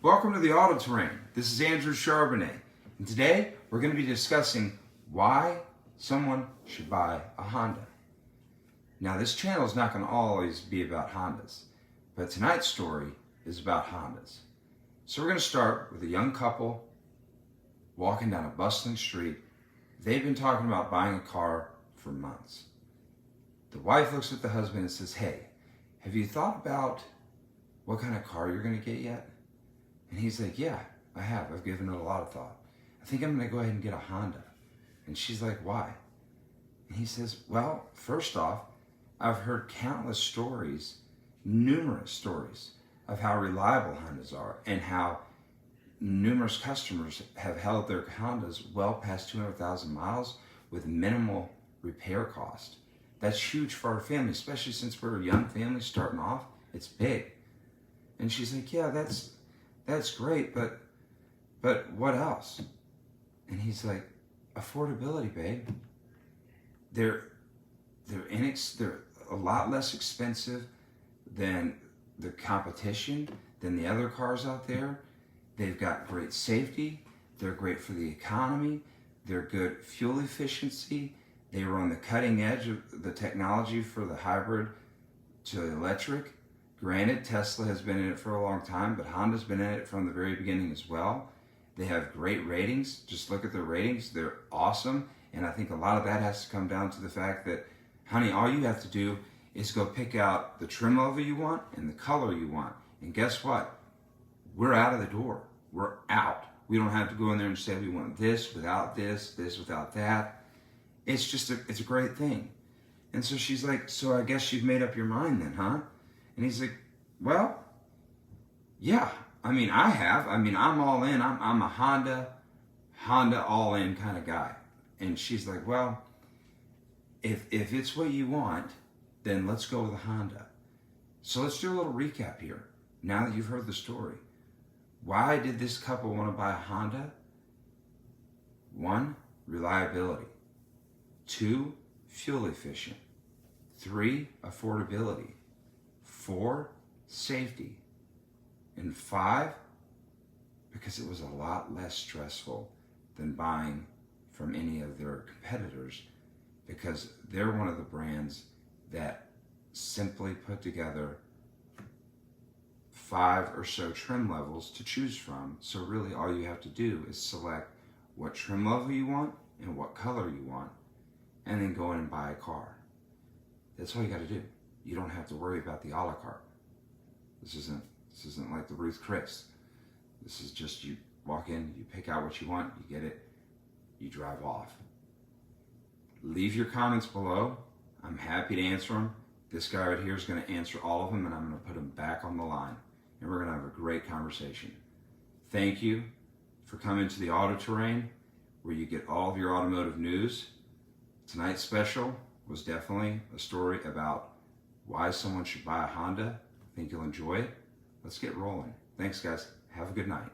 Welcome to the Auto Terrain. This is Andrew Charbonnet, and today we're going to be discussing why someone should buy a Honda. Now, this channel is not going to always be about Hondas, but tonight's story is about Hondas. So we're going to start with a young couple walking down a bustling street. They've been talking about buying a car for months. The wife looks at the husband and says, "Hey, have you thought about what kind of car you're going to get yet?" And he's like, "Yeah, I have. I've given it a lot of thought. I think I'm going to go ahead and get a Honda." And she's like, "Why?" And he says, "Well, first off, I've heard countless stories, numerous stories, of how reliable Hondas are and how numerous customers have held their Hondas well past 200,000 miles with minimal repair cost. That's huge for our family, especially since we're a young family starting off. It's big." And she's like, "Yeah, that's great, but what else?" And he's like, "Affordability, babe. They're a lot less expensive than the competition, than the other cars out there. They've got great safety. They're great for the economy. They're good fuel efficiency. They were on the cutting edge of the technology for the hybrid to electric. Granted, Tesla has been in it for a long time, but Honda's been in it from the very beginning as well. They have great ratings. Just look at their ratings. They're awesome. And I think a lot of that has to come down to the fact that, honey, all you have to do is go pick out the trim level you want and the color you want. And guess what? We're out of the door. We're out. We don't have to go in there and say we want this without this without that. It's a great thing." And so she's like, "So I guess you've made up your mind then, huh?" And he's like, "Well, yeah. I mean, I have. I mean, I'm all in. I'm a Honda all in kind of guy." And she's like, "Well, if it's what you want, then let's go with a Honda." So let's do a little recap here. Now that you've heard the story, why did this couple want to buy a Honda? 1, reliability. 2, fuel efficient. 3, affordability. 4, safety. And 5, because it was a lot less stressful than buying from any of their competitors, because they're one of the brands that simply put together 5 or so trim levels to choose from. So really all you have to do is select what trim level you want and what color you want, and then go in and buy a car. That's all you got to do. You don't have to worry about the a la carte. This isn't like the Ruth Chris. This is just you walk in, you pick out what you want, you get it, you drive off. Leave your comments below. I'm happy to answer them. This guy right here is going to answer all of them, and I'm going to put them back on the line. And we're going to have a great conversation. Thank you for coming to the Auto Terrain, where you get all of your automotive news. Tonight's special was definitely a story about why someone should buy a Honda. I think you'll enjoy it. Let's get rolling. Thanks, guys. Have a good night.